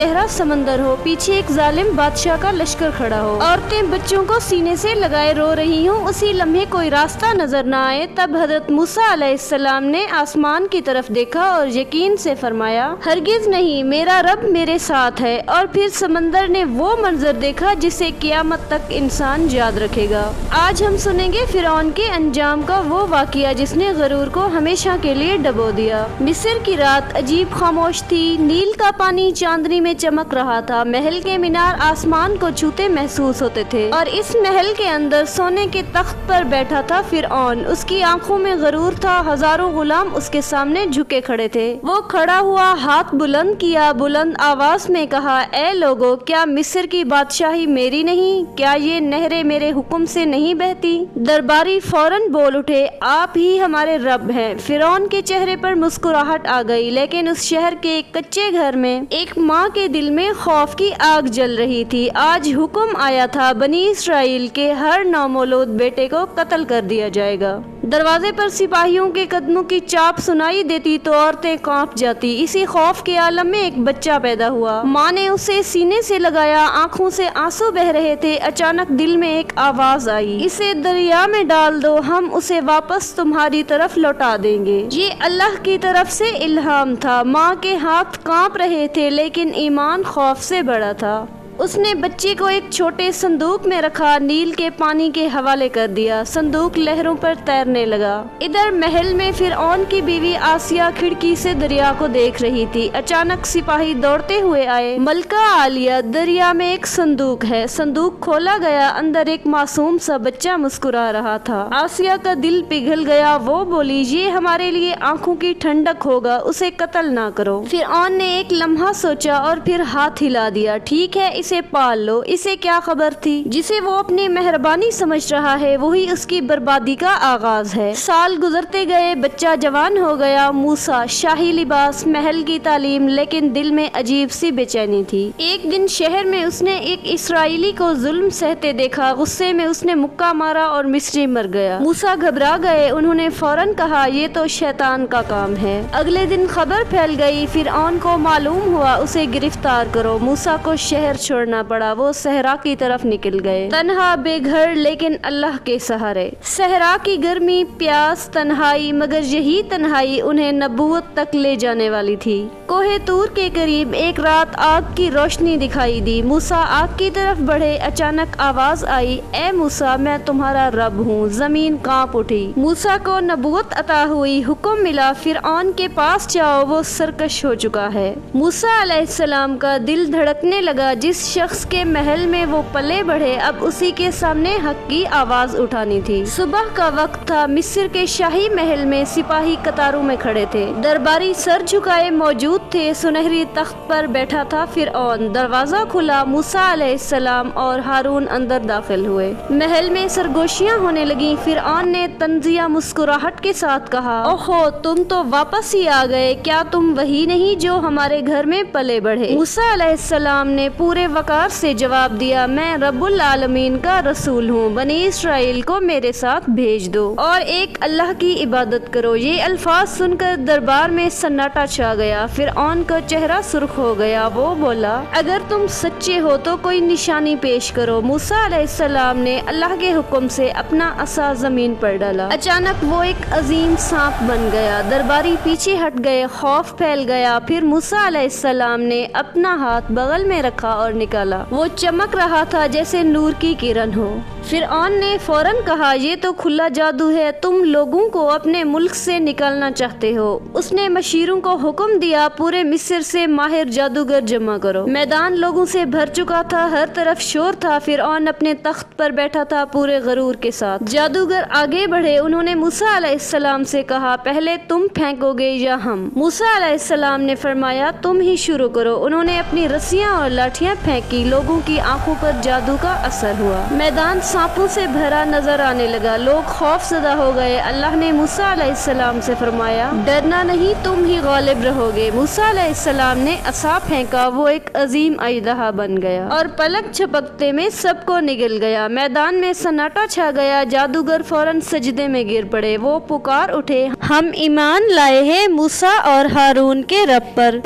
गहरा समंदर हो, पीछे एक जालिम बादशाह का लश्कर खड़ा हो, औरतें बच्चों को सीने से लगाए रो रही हों, उसी लम्हे कोई रास्ता नजर न आए। तब हजरत मूसा अलैहिस्सलाम ने आसमान की तरफ देखा और यकीन से फरमाया, हरगिज नहीं, मेरा रब मेरे साथ है। और फिर समंदर ने वो मंजर देखा जिसे क़यामत तक इंसान याद रखेगा। आज हम सुनेंगे फिरौन के अंजाम का वो वाक़या जिसने गरूर को हमेशा के लिए डबो दिया। मिस्र की रात अजीब खामोश थी, नील का पानी चांदनी में चमक रहा था, महल के मीनार आसमान को छूते महसूस होते थे और इस महल के अंदर सोने के तख्त पर बैठा था फिरौन। उसकी आंखों में गरूर था, हजारों गुलाम उसके सामने झुके खड़े थे। वो खड़ा हुआ, हाथ बुलंद किया, बुलंद आवाज में कहा, ए लोगो, क्या मिस्र की बादशाही मेरी नहीं? क्या ये नहरें मेरे हुक्म से नहीं बहती? दरबारी फौरन बोल उठे, आप ही हमारे रब हैं। फिरौन के चेहरे पर मुस्कुराहट आ गई, लेकिन उस शहर के एक कच्चे घर में एक माँ के दिल में खौफ की आग जल रही थी। आज हुक्म आया था, बनी इसराइल के हर नौमौलूद बेटे को कत्ल कर दिया जाएगा। दरवाजे पर सिपाहियों के कदमों की चाप सुनाई देती तो औरतें कांप जाती। इसी खौफ के आलम में एक बच्चा पैदा हुआ। माँ ने उसे सीने से लगाया, आंखों से आंसू बह रहे थे। अचानक दिल में एक आवाज आई, इसे दरिया में डाल दो, हम उसे वापस तुम्हारी तरफ लौटा देंगे। ये अल्लाह की तरफ से इल्हाम था। माँ के हाथ कांप रहे थे, लेकिन ईमान खौफ से बड़ा था। उसने बच्चे को एक छोटे संदूक में रखा, नील के पानी के हवाले कर दिया। संदूक लहरों पर तैरने लगा। इधर महल में फिरौन की बीवी आसिया खिड़की से दरिया को देख रही थी। अचानक सिपाही दौड़ते हुए आए, मलका आलिया, दरिया में एक संदूक है। संदूक खोला गया, अंदर एक मासूम सा बच्चा मुस्कुरा रहा था। आसिया का दिल पिघल गया। वो बोली, ये हमारे लिए आंखों की ठंडक होगा, उसे कत्ल ना करो। फिरौन ने एक लम्हा सोचा और फिर हाथ हिला दिया, ठीक है, इसे पाल लो। इसे क्या खबर थी, जिसे वो अपनी मेहरबानी समझ रहा है वही उसकी बर्बादी का आगाज है। साल गुजरते गए, बच्चा जवान हो गया। मूसा, शाही लिबास, महल की तालीम, लेकिन दिल में अजीब सी बेचैनी थी। एक दिन शहर में उसने एक इसराइली को जुल्म सहते देखा। गुस्से में उसने मुक्का मारा और मिस्री मर गया। मूसा घबरा गए। उन्होंने फौरन कहा, ये तो शैतान का काम है। अगले दिन खबर फैल गई, फिरौन को मालूम हुआ, उसे गिरफ्तार करो। मूसा को शहर छोड़ना पड़ा। वो सहरा की तरफ निकल गए, तन्हा, बेघर, लेकिन अल्लाह के सहारे। सहरा की गर्मी, प्यास, तन्हाई, मगर यही तन्हाई उन्हें नबूवत तक ले जाने वाली थी। कोहे तूर के करीब एक रात आग की रोशनी दिखाई दी। मूसा आग की तरफ बढ़े। अचानक आवाज आई, ए मूसा, मैं तुम्हारा रब हूँ। जमीन कांप उठी। मूसा को नबूवत अता हुई। हुक्म मिला, फिरौन के पास जाओ, वो सरकश हो चुका है। मूसा अलैहिस्सलाम का दिल धड़कने लगा। जिस शख्स के महल में वो पले बढ़े, अब उसी के सामने हक की आवाज उठानी थी। सुबह का वक्त था। मिस्र के शाही महल में सिपाही कतारों में खड़े थे। दरबारी सर झुकाए मौजूद थे। सुनहरी तख्त पर बैठा था फिरौन। दरवाजा खुला। मूसा अलैहिस्सलाम और हारून अंदर दाखिल हुए। महल में सरगोशियां होने लगी। फिरौन ने तंजिया मुस्कुराहट के साथ कहा, ओहो, तुम तो वापस ही आ गए। क्या तुम वही नहीं जो हमारे घर में पले बढ़े? मूसा अलैहिस्सलाम ने पूरे वकार से जवाब दिया, मैं रब्बुल आलमीन का रसूल हूँ। बनी इसराइल को मेरे साथ भेज दो और एक अल्लाह की इबादत करो। ये अल्फाज सुनकर दरबार में सन्नाटा छा गया। फिरौन का चेहरा सुर्ख हो गया। वो बोला, अगर तुम सच्चे हो तो कोई निशानी पेश करो। मूसा अलैहिस्सलाम ने अल्लाह के हुक्म से अपना असा जमीन पर डाला। अचानक वो एक अजीम सांप बन गया। दरबारी पीछे हट गए, खौफ फैल गया। फिर मूसा अलैहिस्सलाम ने अपना हाथ बगल में रखा और निकाला। वो चमक रहा था जैसे नूर की किरण हो। फिरौन ने फौरन कहा, ये तो खुला जादू है, तुम लोगों को अपने मुल्क से निकालना चाहते हो। उसने मशीरों को हुक्म दिया, पूरे मिस्र से माहिर जादूगर जमा करो। मैदान लोगों से भर चुका था, हर तरफ शोर था। फिरौन अपने तख्त पर बैठा था पूरे गरूर के साथ। जादूगर आगे बढ़े। उन्होंने मूसा अलैहिस्सलाम से कहा, पहले तुम फेंकोगे या हम? मूसा अलैहिस्सलाम ने फरमाया, तुम ही शुरू करो। उन्होंने अपनी रस्सियां और लाठियां फेंकी। लोगों की आंखों पर जादू का असर हुआ। मैदान सांपों से भरा नजर आने लगा। लोग खौफजदा हो गए। अल्लाह ने मूसा अलैहिस्सलाम से फरमाया, डरना नहीं, तुम ही गालिब रहोगे। मूसा अलैहिस्सलाम ने असा फेंका। वो एक अजीम अजदहा बन गया और पलक झपकते में सबको निगल गया। मैदान में सन्नाटा छा गया। जादूगर फौरन सजदे में गिर पड़े। वो पुकार उठे, हम ईमान लाए हैं मूसा और हारून के रब पर।